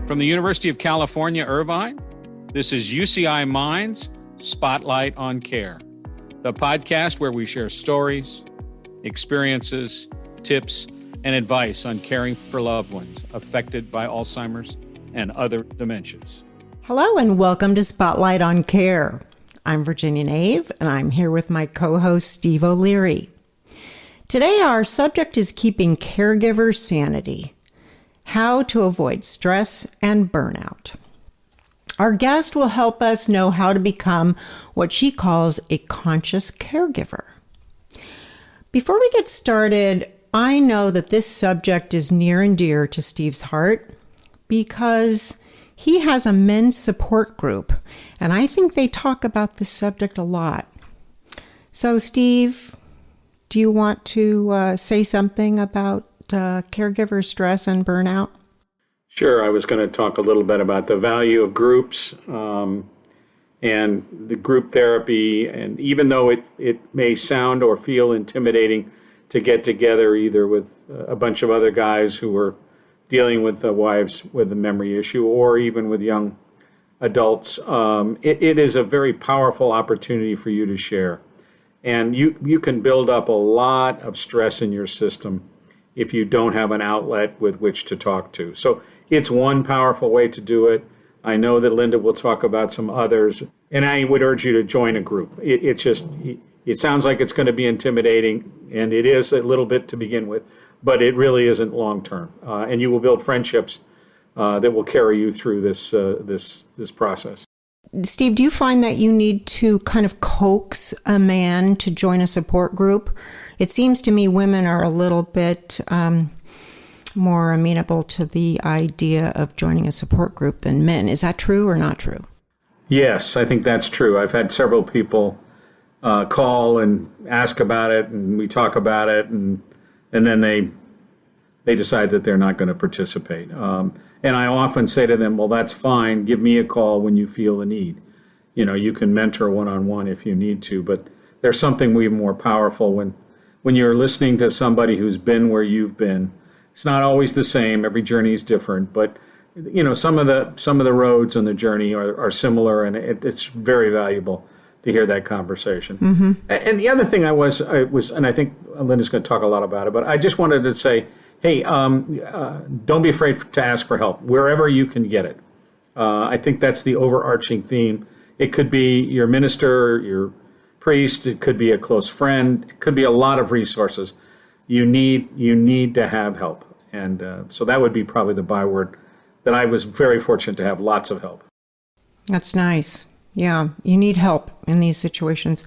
From the University of California, Irvine, this is UCI Minds Spotlight on Care, the podcast where we share stories, experiences, tips, and advice on caring for loved ones affected by Alzheimer's and other dementias. Hello and welcome to Spotlight on Care. I'm Virginia Nave and I'm here with my co-host Steve O'Leary. Today our subject is keeping caregivers' sanity, how to avoid stress and burnout. Our guest will help us know how to become what she calls a conscious caregiver. Before we get started, I know that this subject is near and dear to Steve's heart because he has a men's support group, and I think they talk about this subject a lot. So, Steve, do you want to say something about caregiver stress and burnout? Sure. I was going to talk a little bit about the value of groups and the group therapy. And even though it may sound or feel intimidating to get together either with a bunch of other guys who are dealing with the wives with a memory issue or even with young adults, it is a very powerful opportunity for you to share. And you can build up a lot of stress in your system if you don't have an outlet with which to talk to. So it's one powerful way to do it. I know that Linda will talk about some others, and I would urge you to join a group. It sounds like it's going to be intimidating, and it is a little bit to begin with, but it really isn't long term. And you will build friendships that will carry you through this process. Steve, do you find that you need to kind of coax a man to join a support group? It seems to me women are a little bit more amenable to the idea of joining a support group than men. Is that true or not true? Yes, I think that's true. I've had several people call and ask about it, and we talk about it, and then they decide that they're not going to participate. And I often say to them, well, that's fine. Give me a call when you feel the need. You know, you can mentor one-on-one if you need to, but there's something way more powerful when you're listening to somebody who's been where you've been. It's not always the same. Every journey is different, but you know, some of the roads on the journey are similar, and it's very valuable to hear that conversation. Mm-hmm. And the other thing I was, and I think Linda's going to talk a lot about it, but I just wanted to say, hey, don't be afraid to ask for help wherever you can get it. I think that's the overarching theme. It could be your minister, your priest. It could be a close friend. It could be a lot of resources. You need to have help. And so that would be probably the byword that I was very fortunate to have lots of help. That's nice. Yeah, you need help in these situations.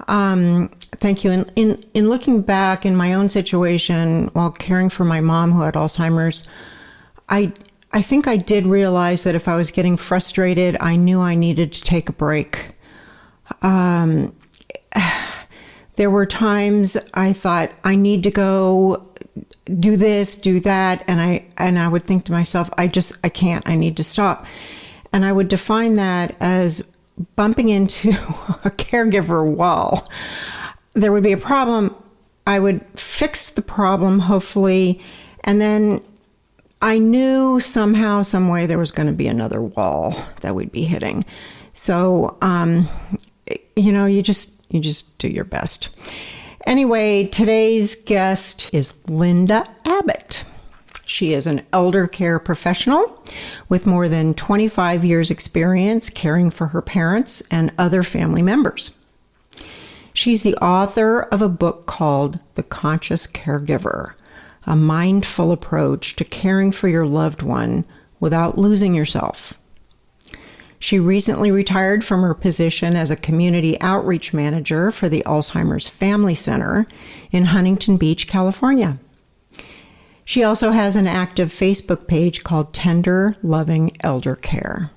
Thank you. In looking back in my own situation while caring for my mom who had Alzheimer's, I think I did realize that if I was getting frustrated, I knew I needed to take a break. There were times I thought I need to go do this, do that, and I would think to myself, I can't, I need to stop. And I would define that as bumping into a caregiver wall. There would be a problem. I would fix the problem, hopefully, and then I knew somehow, some way there was going to be another wall that we'd be hitting. So, you just do your best. Anyway, today's guest is Linda Abbit. She is an elder care professional with more than 25 years experience caring for her parents and other family members. She's the author of a book called The Conscious Caregiver, a mindful approach to caring for your loved one without losing yourself. She recently retired from her position as a community outreach manager for the Alzheimer's Family Center in Huntington Beach, California. She also has an active Facebook page called Tender Loving Elder Care.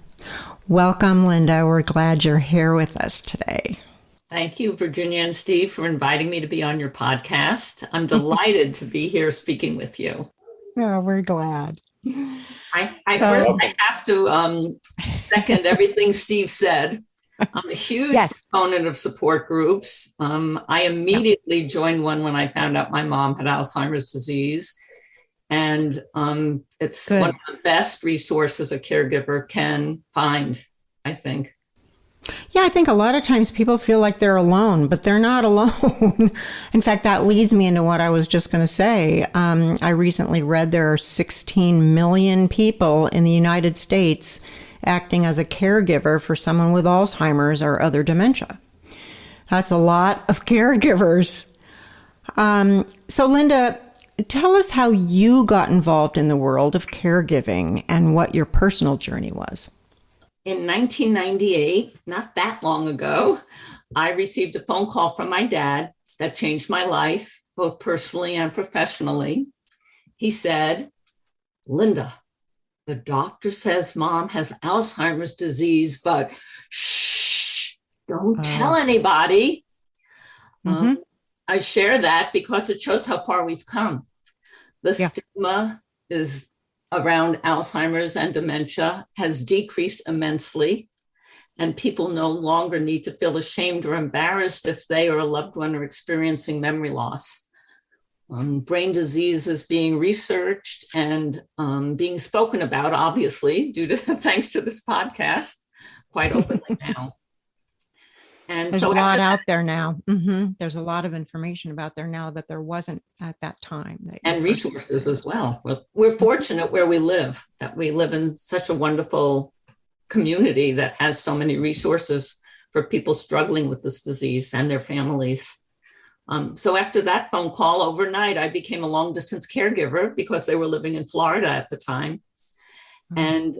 Welcome, Linda. We're glad you're here with us today. Thank you, Virginia and Steve, for inviting me to be on your podcast. I'm delighted to be here speaking with you. Oh, we're glad. I have to second everything Steve said. I'm a huge proponent of support groups. I immediately joined one when I found out my mom had Alzheimer's disease. And it's Good. one of the best resources a caregiver can find, I think. Yeah, I think a lot of times people feel like they're alone, but they're not alone. In fact, that leads me into what I was just going to say. I recently read there are 16 million people in the United States acting as a caregiver for someone with Alzheimer's or other dementia. That's a lot of caregivers. So Linda, tell us how you got involved in the world of caregiving and what your personal journey was. In 1998, not that long ago, I received a phone call from my dad that changed my life, both personally and professionally. He said, "Linda, the doctor says mom has Alzheimer's disease, but shh, don't tell anybody." I share that because it shows how far we've come. The stigma is around Alzheimer's and dementia has decreased immensely, and people no longer need to feel ashamed or embarrassed if they or a loved one are experiencing memory loss. Brain disease is being researched and being spoken about, obviously, thanks to this podcast, quite openly now. And there's so a lot out there now. There's a lot of information about there now that there wasn't at that time. And resources as well. We're fortunate where we live, that we live in such a wonderful community that has so many resources for people struggling with this disease and their families. So after that phone call overnight, I became a long distance caregiver because they were living in Florida at the time. And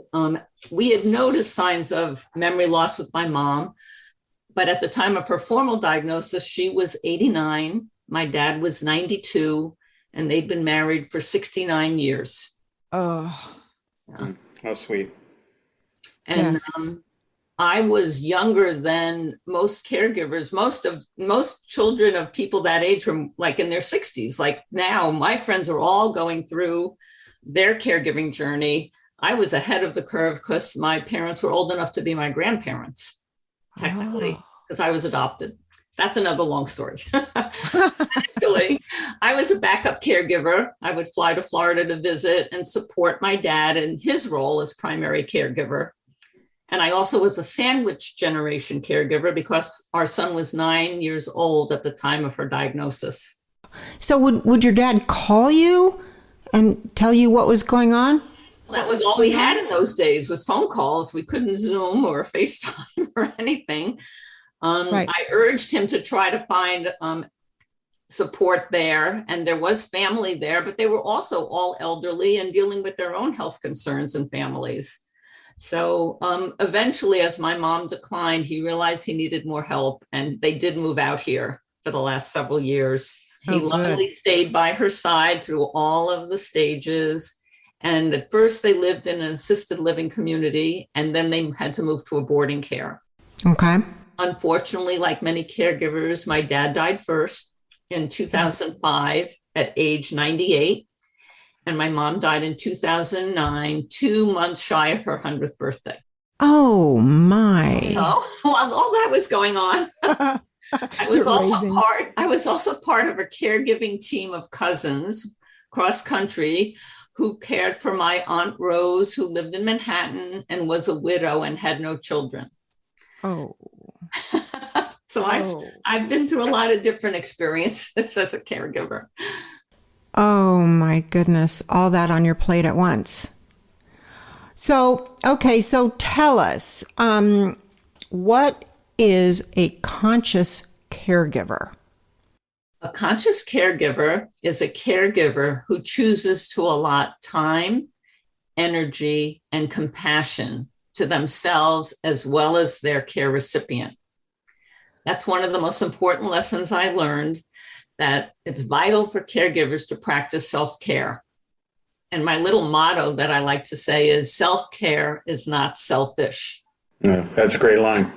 we had noticed signs of memory loss with my mom. But at the time of her formal diagnosis, she was 89, my dad was 92, and they'd been married for 69 years. Oh, yeah. How sweet. And I was younger than most caregivers. Most children of people that age were like in their 60s. Like now, my friends are all going through their caregiving journey. I was ahead of the curve because my parents were old enough to be my grandparents. Technically, because I was adopted. That's another long story. Actually, I was a backup caregiver. I would fly to Florida to visit and support my dad in his role as primary caregiver. And I also was a sandwich generation caregiver because our son was 9 years old at the time of her diagnosis. So would your dad call you and tell you what was going on? That was all we had in those days was phone calls. We couldn't Zoom or FaceTime or anything. I urged him to try to find support there. And there was family there, but they were also all elderly and dealing with their own health concerns and families. So eventually, as my mom declined, he realized he needed more help. And they did move out here for the last several years. He luckily stayed by her side through all of the stages. And at first they lived in an assisted living community, and then they had to move to a boarding care. Okay. Unfortunately, like many caregivers, my dad died first in 2005 at age 98. And my mom died in 2009, 2 months shy of her 100th birthday. Oh, my. So while all that was going on, I was also part of a caregiving team of cousins cross country who cared for my Aunt Rose, who lived in Manhattan and was a widow and had no children. Oh. So I've been through a lot of different experiences as a caregiver. Oh my goodness, all that on your plate at once. So tell us, what is a conscious caregiver? A conscious caregiver is a caregiver who chooses to allot time, energy, and compassion to themselves as well as their care recipient. That's one of the most important lessons I learned, that it's vital for caregivers to practice self-care. And my little motto that I like to say is self-care is not selfish. Yeah, that's a great line.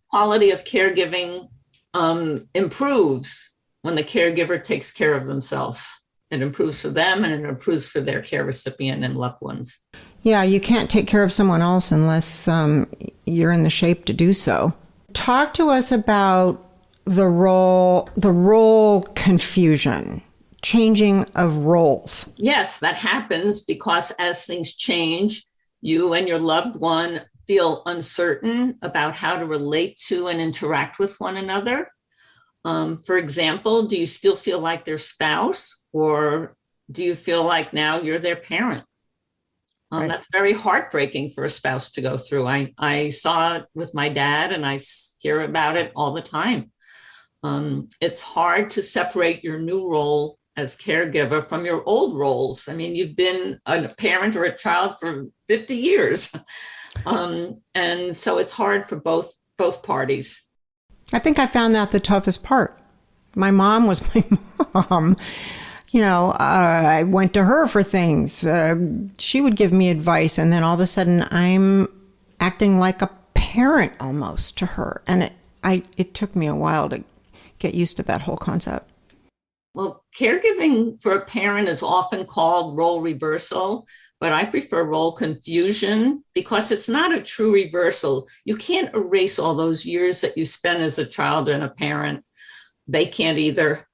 Quality of caregiving improves when the caregiver takes care of themselves. It improves for them and it improves for their care recipient and loved ones. Yeah, you can't take care of someone else unless you're in the shape to do so. Talk to us about the role confusion. changing of roles. Yes, that happens because as things change, you and your loved one feel uncertain about how to relate to and interact with one another. For example, do you still feel like their spouse, or do you feel like now you're their parent? Right. That's very heartbreaking for a spouse to go through. I saw it with my dad, and I hear about it all the time. It's hard to separate your new role as caregiver from your old roles. I mean, you've been a parent or a child for 50 years. And so it's hard for both parties. I think I found that the toughest part. My mom was my mom. I went to her for things. She would give me advice, and then all of a sudden I'm acting like a parent almost to her. And it took me a while to get used to that whole concept. Well, caregiving for a parent is often called role reversal, but I prefer role confusion because it's not a true reversal. You can't erase all those years that you spent as a child and a parent. They can't either.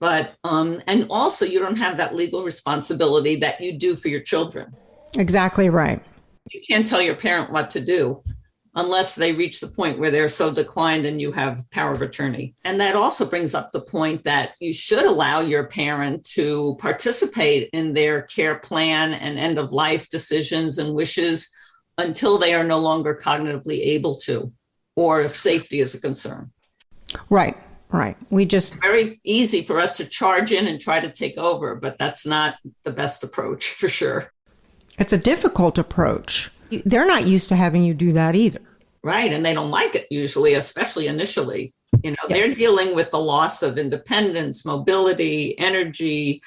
But, and also you don't have that legal responsibility that you do for your children. Exactly right. You can't tell your parent what to do unless they reach the point where they're so declined and you have power of attorney. And that also brings up the point that you should allow your parent to participate in their care plan and end of life decisions and wishes until they are no longer cognitively able to, or if safety is a concern. Right. It's very easy for us to charge in and try to take over, but that's not the best approach for sure. It's a difficult approach. They're not used to having you do that either. Right. And they don't like it usually, especially initially. Yes. They're dealing with the loss of independence, mobility, energy,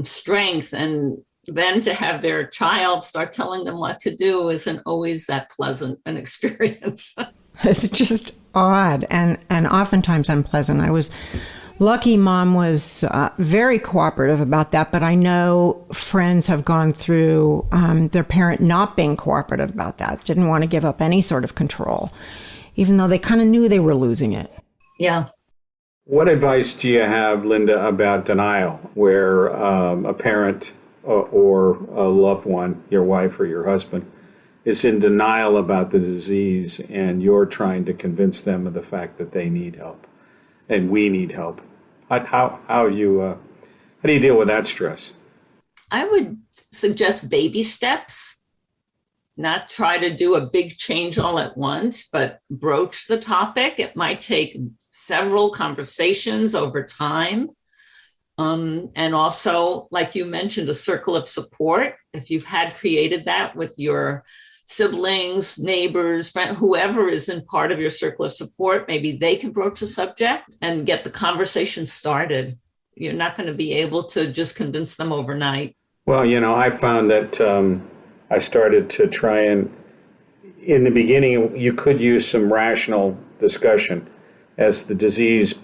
strength. And then to have their child start telling them what to do isn't always that pleasant an experience. It's just odd and oftentimes unpleasant. I was lucky Mom was very cooperative about that, but I know friends have gone through their parent not being cooperative about that, didn't want to give up any sort of control, even though they kind of knew they were losing it. Yeah. What advice do you have, Linda, about denial, where a parent or a loved one, your wife or your husband, is in denial about the disease and you're trying to convince them of the fact that they need help and we need help? How do you deal with that stress? I would suggest baby steps, not try to do a big change all at once, but broach the topic. It might take several conversations over time. And also, like you mentioned, a circle of support. If you've had created that with your siblings, neighbors, friend, whoever is in part of your circle of support, maybe they can broach the subject and get the conversation started. You're not going to be able to just convince them overnight. Well, I found that I started to try and, in the beginning, you could use some rational discussion. As the disease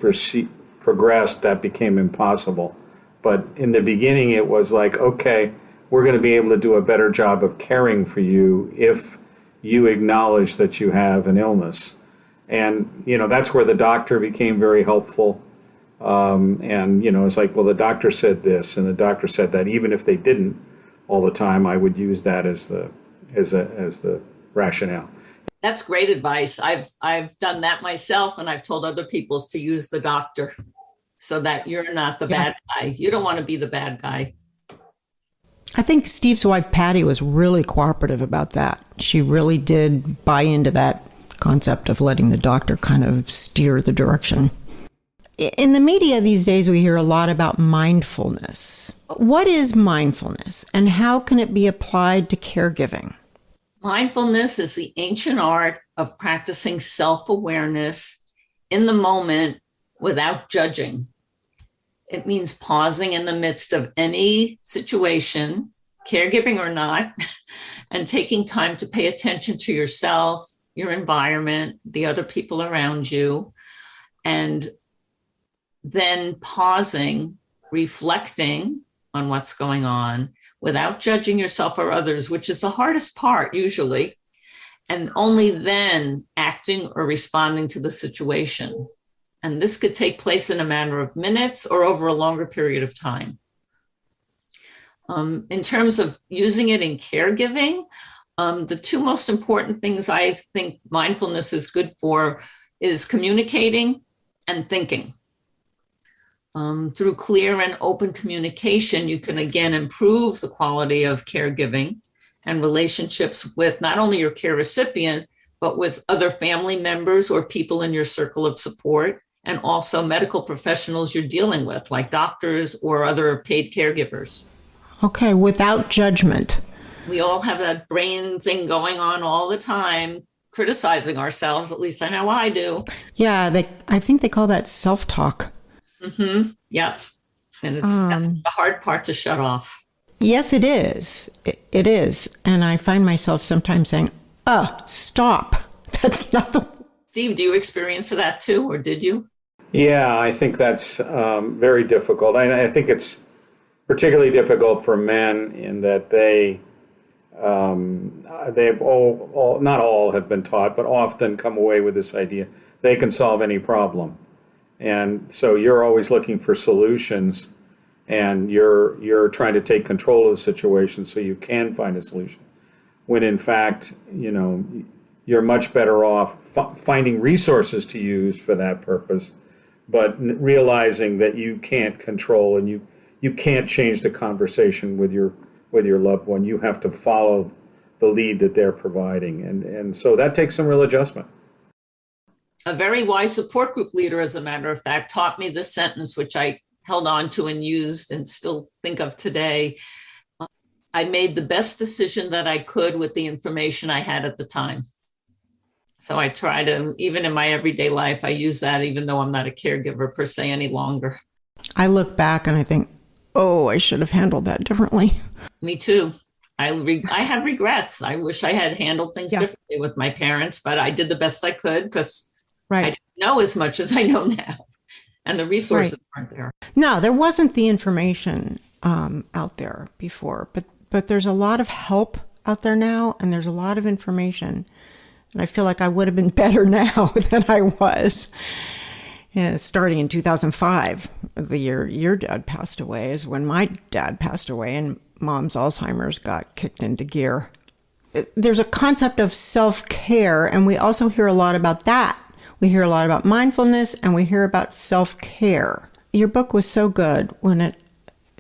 progressed, that became impossible. But in the beginning, it was like, okay, we're going to be able to do a better job of caring for you if you acknowledge that you have an illness. And, that's where the doctor became very helpful. It's like, well, the doctor said this and the doctor said that. Even if they didn't all the time, I would use that as the rationale. That's great advice. I've done that myself, and I've told other people to use the doctor so that you're not the bad guy. You don't want to be the bad guy. I think Steve's wife, Patty, was really cooperative about that. She really did buy into that concept of letting the doctor kind of steer the direction. In the media these days, we hear a lot about mindfulness. What is mindfulness, and how can it be applied to caregiving? Mindfulness is the ancient art of practicing self-awareness in the moment without judging. It means pausing in the midst of any situation, caregiving or not, and taking time to pay attention to yourself, your environment, the other people around you, and then pausing, reflecting on what's going on without judging yourself or others, which is the hardest part usually, and only then acting or responding to the situation. And this could take place in a matter of minutes or over a longer period of time. In terms of using it in caregiving, the two most important things I think mindfulness is good for is communicating and thinking. Through clear and open communication, you can again improve the quality of caregiving and relationships with not only your care recipient, but with other family members or people in your circle of support, and also medical professionals you're dealing with, like doctors or other paid caregivers. Okay, without judgment. We all have that brain thing going on all the time, criticizing ourselves. At least I know I do. Yeah, I think they call that self-talk. Mm-hmm. Yeah. And that's the hard part to shut off. Yes, it is. It is. And I find myself sometimes saying, stop. That's not the... Steve, do you experience that too, or did you? Yeah, I think that's very difficult. I think it's particularly difficult for men in that they've all not all have been taught, but often come away with this idea they can solve any problem. And so you're always looking for solutions, and you're trying to take control of the situation so you can find a solution. When in fact, you're much better off finding resources to use for that purpose, but realizing that you can't control and you can't change the conversation with your loved one. You have to follow the lead that they're providing. And so that takes some real adjustment. A very wise support group leader, as a matter of fact, taught me this sentence, which I held on to and used and still think of today. I made the best decision that I could with the information I had at the time. So I try to, even in my everyday life, I use that, even though I'm not a caregiver per se any longer. I look back and I think, I should have handled that differently. Me too. I have regrets. I wish I had handled things differently with my parents, but I did the best I could because I didn't know as much as I know now. And the resources weren't there. No, there wasn't the information out there before, but there's a lot of help out there now, and there's a lot of information. And I feel like I would have been better now than I was. Starting in 2005, the year your dad passed away, is when my dad passed away and Mom's Alzheimer's got kicked into gear. There's a concept of self-care, and we also hear a lot about that. We hear a lot about mindfulness, and we hear about self-care. Your book was so good when it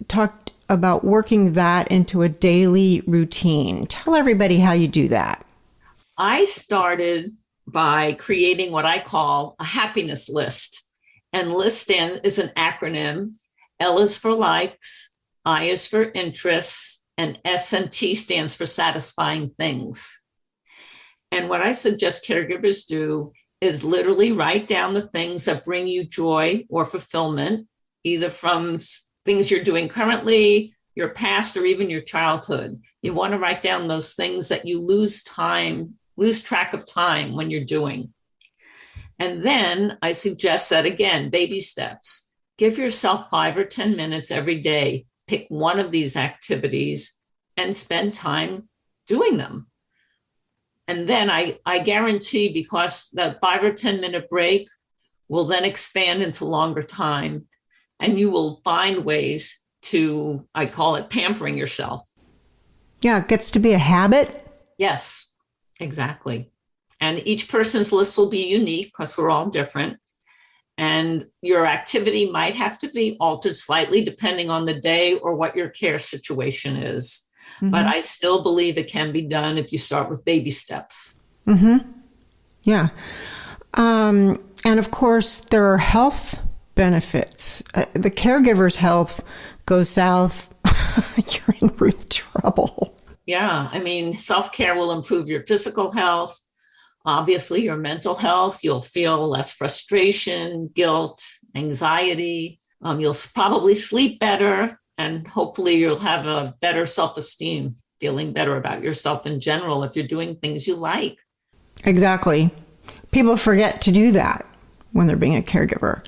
talked about working that into a daily routine. Tell everybody how you do that. I started by creating what I call a happiness list. And LIST is an acronym. L is for likes, I is for interests, and S and T stands for satisfying things. And what I suggest caregivers do is literally write down the things that bring you joy or fulfillment, either from things you're doing currently, your past, or even your childhood. You want to write down those things that you lose track of time when you're doing. And then I suggest that, again, baby steps. Give yourself 5 or 10 minutes every day. Pick one of these activities and spend time doing them. And then I guarantee, because that 5 or 10 minute break will then expand into longer time, and you will find ways to, I call it pampering yourself. Yeah, it gets to be a habit. Yes, exactly. And each person's list will be unique because we're all different. And your activity might have to be altered slightly depending on the day or what your care situation is. Mm-hmm. But I still believe it can be done if you start with baby steps. Mm-hmm. Yeah. And of course, there are health benefits. The caregiver's health goes south, you're in real trouble. Yeah. I mean, self-care will improve your physical health. Obviously, your mental health. You'll feel less frustration, guilt, anxiety. You'll probably sleep better, and hopefully you'll have a better self-esteem, feeling better about yourself in general if you're doing things you like. Exactly. People forget to do that when they're being a caregiver,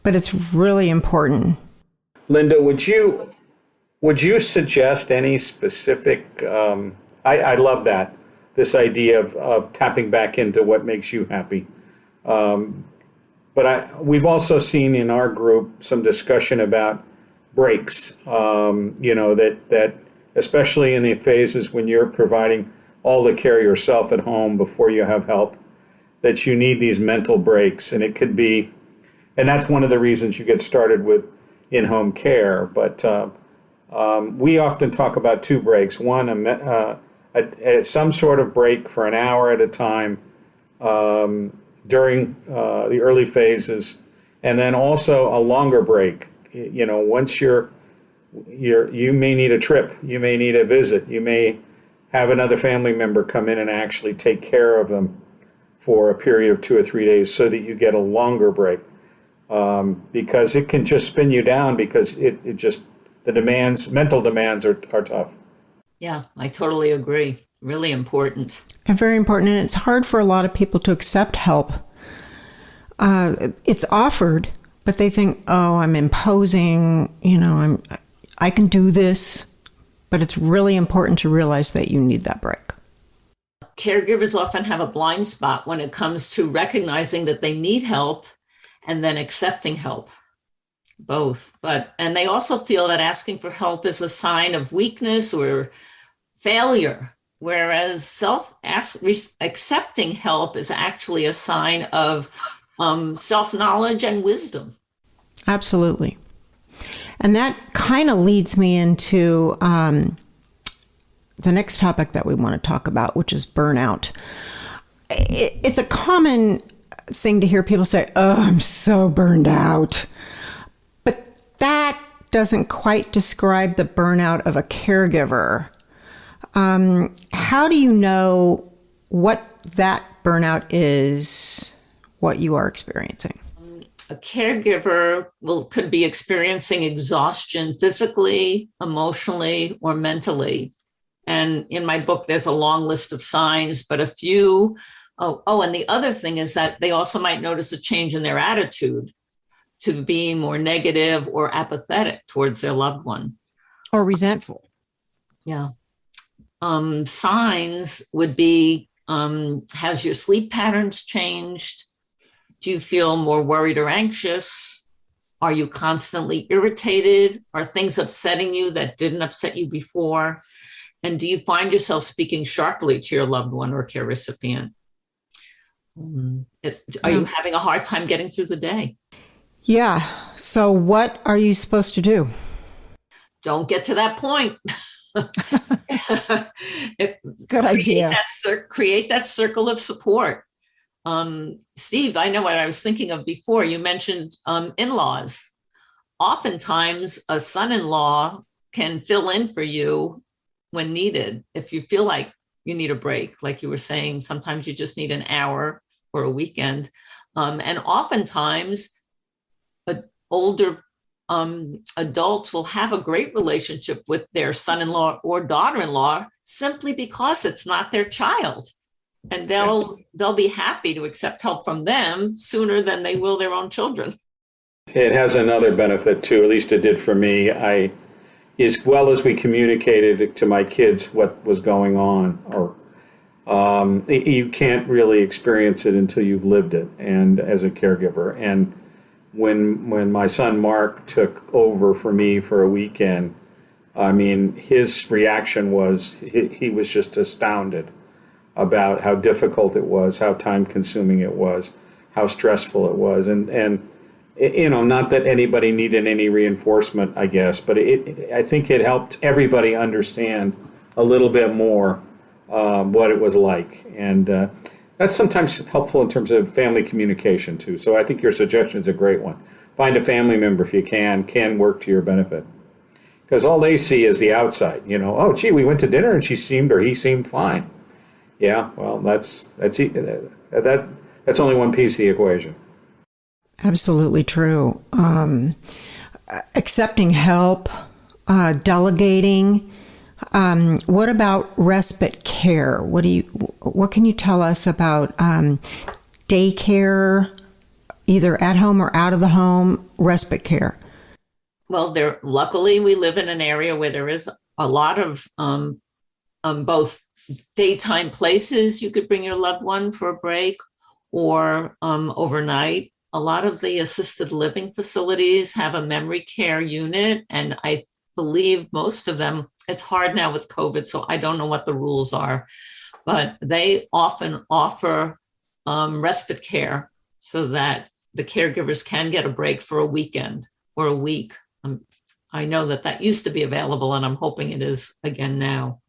but it's really important. Linda, would you suggest any specific, I love that, this idea of tapping back into what makes you happy. But we've also seen in our group some discussion about breaks. That especially in the phases when you're providing all the care yourself at home before you have help, that you need these mental breaks, and it could be, and that's one of the reasons you get started with in-home care. But we often talk about two breaks. One, some sort of break for an hour at a time during the early phases, and then also a longer break. Once you may need a trip, you may need a visit, you may have another family member come in and actually take care of them for a period of 2 or 3 days, so that you get a longer break, because it can just spin you down, because the mental demands are tough. Yeah, I totally agree. Really important. And very important. And it's hard for a lot of people to accept help. It's offered, but they think, oh, I'm imposing, I can do this. But it's really important to realize that you need that break. Caregivers often have a blind spot when it comes to recognizing that they need help and then accepting help. Both. And they also feel that asking for help is a sign of weakness or failure, whereas accepting help is actually a sign of self-knowledge and wisdom. Absolutely. And that kind of leads me into the next topic that we want to talk about, which is burnout. It's a common thing to hear people say, oh, I'm so burned out. But that doesn't quite describe the burnout of a caregiver. How do you know what that burnout is, what you are experiencing? A caregiver could be experiencing exhaustion physically, emotionally, or mentally. And in my book, there's a long list of signs, but a few. And the other thing is that they also might notice a change in their attitude to be more negative or apathetic towards their loved one. Or resentful. Yeah. Signs would be, has your sleep patterns changed? Do you feel more worried or anxious? Are you constantly irritated? Are things upsetting you that didn't upset you before? And do you find yourself speaking sharply to your loved one or care recipient? Are you having a hard time getting through the day? Yeah. So what are you supposed to do? Don't get to that point. Good idea. Create that circle of support. Steve, I know what I was thinking of before. You mentioned in-laws. Oftentimes, a son-in-law can fill in for you when needed. If you feel like you need a break, like you were saying, sometimes you just need an hour or a weekend. And oftentimes, older adults will have a great relationship with their son-in-law or daughter-in-law simply because it's not their child. And they'll be happy to accept help from them sooner than they will their own children. It has another benefit too, at least it did for me. As well as we communicated to my kids what was going on, or you can't really experience it until you've lived it, and as a caregiver. And when my son Mark took over for me for a weekend, I mean, his reaction was he was just astounded about how difficult it was, how time-consuming it was, how stressful it was, and not that anybody needed any reinforcement, I guess, but I think it helped everybody understand a little bit more what it was like, and that's sometimes helpful in terms of family communication too. So I think your suggestion is a great one. Find a family member if you can work to your benefit, because all they see is the outside. Oh, gee, we went to dinner and he seemed fine. Yeah, well, that's only one piece of the equation. Absolutely true. Accepting help, delegating. What about respite care? What can you tell us about daycare, either at home or out of the home, respite care? Well, luckily we live in an area where there is a lot of both daytime places you could bring your loved one for a break, or overnight. a lot of the assisted living facilities have a memory care unit, and I believe most of them, it's hard now with COVID, so I don't know what the rules are, but they often offer respite care so that the caregivers can get a break for a weekend or a week. I know that used to be available, and I'm hoping it is again now.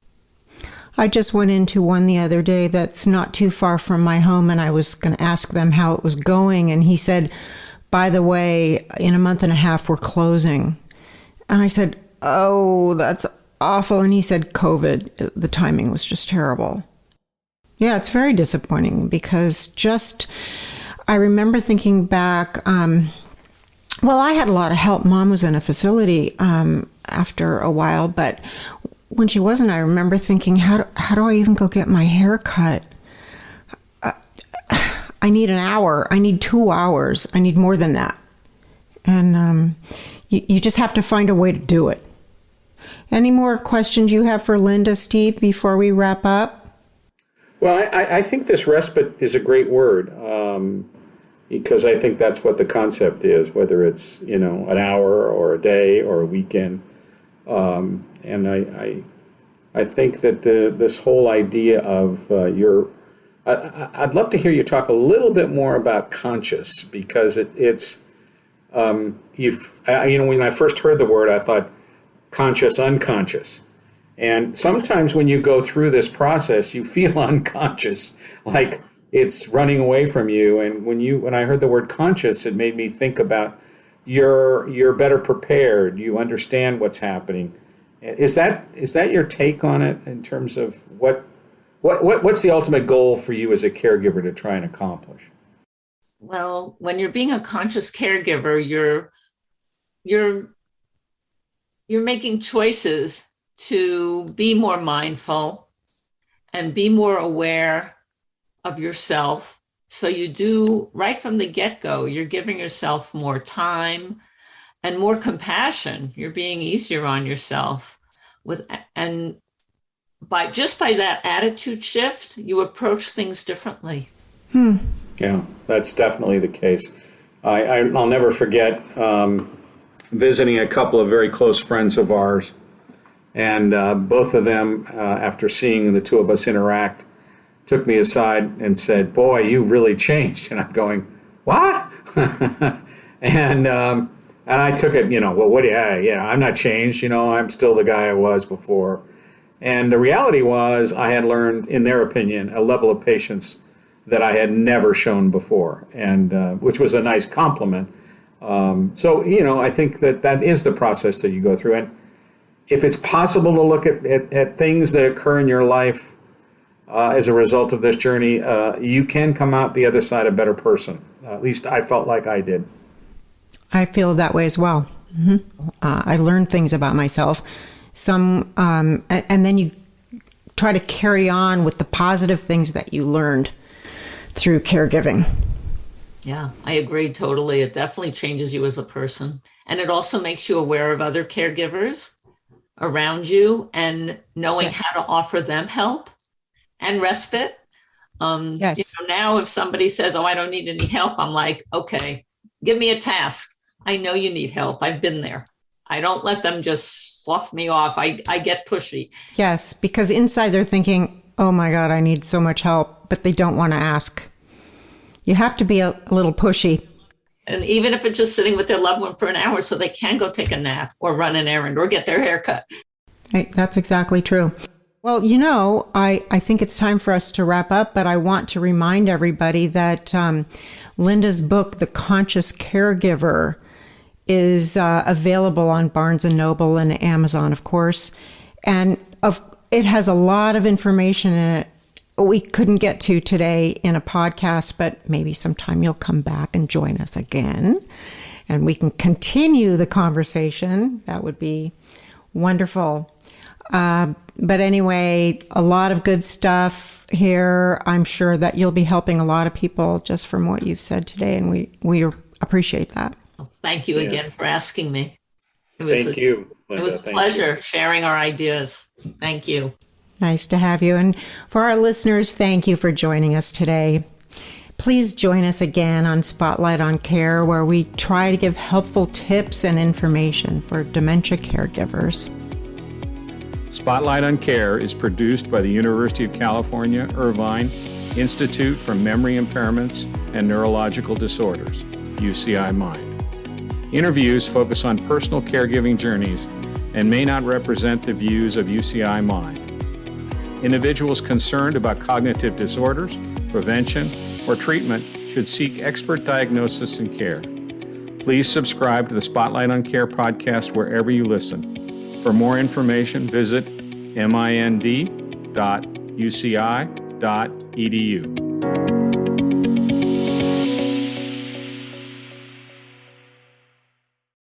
I just went into one the other day that's not too far from my home, and I was going to ask them how it was going. And he said, by the way, in a month and a half, we're closing. And I said, oh, that's awful. And he said, COVID, the timing was just terrible. Yeah, it's very disappointing because I remember thinking back, well, I had a lot of help. Mom was in a facility after a while, but when she wasn't, I remember thinking, how do I even go get my hair cut? I need an hour. I need 2 hours. I need more than that. And you just have to find a way to do it. Any more questions you have for Linda, Steve, before we wrap up? Well, I think this respite is a great word because I think that's what the concept is, whether it's, an hour or a day or a weekend. And I think that this whole idea of I'd love to hear you talk a little bit more about conscious, because it's when I first heard the word, I thought conscious, unconscious. And sometimes when you go through this process, you feel unconscious, like it's running away from you. And when I heard the word conscious, it made me think about you're better prepared. You understand what's happening. Is that your take on it in terms of what's the ultimate goal for you as a caregiver to try and accomplish? Well, when you're being a conscious caregiver, you're making choices to be more mindful and be more aware of yourself. So you do, right from the get-go, you're giving yourself more time and more compassion. You're being easier on yourself and by that attitude shift, you approach things differently. Yeah, that's definitely the case. I'll never forget visiting a couple of very close friends of ours, and both of them, after seeing the two of us interact, took me aside and said, "Boy, you really changed." And I'm going, "What?" And I took it, well, what? Yeah, I'm not changed. I'm still the guy I was before. And the reality was, I had learned, in their opinion, a level of patience that I had never shown before, and which was a nice compliment. So, I think that is the process that you go through. And if it's possible to look at things that occur in your life as a result of this journey, you can come out the other side a better person. At least I felt like I did. I feel that way as well. Mm-hmm. I learned things about myself. Some, and then you try to carry on with the positive things that you learned through caregiving. Yeah, I agree totally. It definitely changes you as a person. And it also makes you aware of other caregivers around you and knowing how to offer them help and respite. Yes. Now if somebody says, "Oh, I don't need any help," I'm like, okay, give me a task. I know you need help. I've been there. I don't let them just slough me off. I get pushy. Yes, because inside they're thinking, "Oh my God, I need so much help," but they don't want to ask. You have to be a little pushy. And even if it's just sitting with their loved one for an hour so they can go take a nap or run an errand or get their hair cut. Hey, that's exactly true. Well, I think it's time for us to wrap up, but I want to remind everybody that Linda's book, The Conscious Caregiver, is available on Barnes & Noble and Amazon, of course. And it has a lot of information in it we couldn't get to today in a podcast, but maybe sometime you'll come back and join us again, and we can continue the conversation. That would be wonderful. But anyway, a lot of good stuff here. I'm sure that you'll be helping a lot of people just from what you've said today, and we appreciate that. Thank you again for asking me. Thank you, It Linda. was a pleasure sharing our ideas. Thank you. Nice to have you. And for our listeners, thank you for joining us today. Please join us again on Spotlight on Care, where we try to give helpful tips and information for dementia caregivers. Spotlight on Care is produced by the University of California, Irvine Institute for Memory Impairments and Neurological Disorders, UCI Mind. Interviews focus on personal caregiving journeys and may not represent the views of UCI Mind. Individuals concerned about cognitive disorders, prevention, or treatment should seek expert diagnosis and care. Please subscribe to the Spotlight on Care podcast wherever you listen. For more information, visit mind.uci.edu.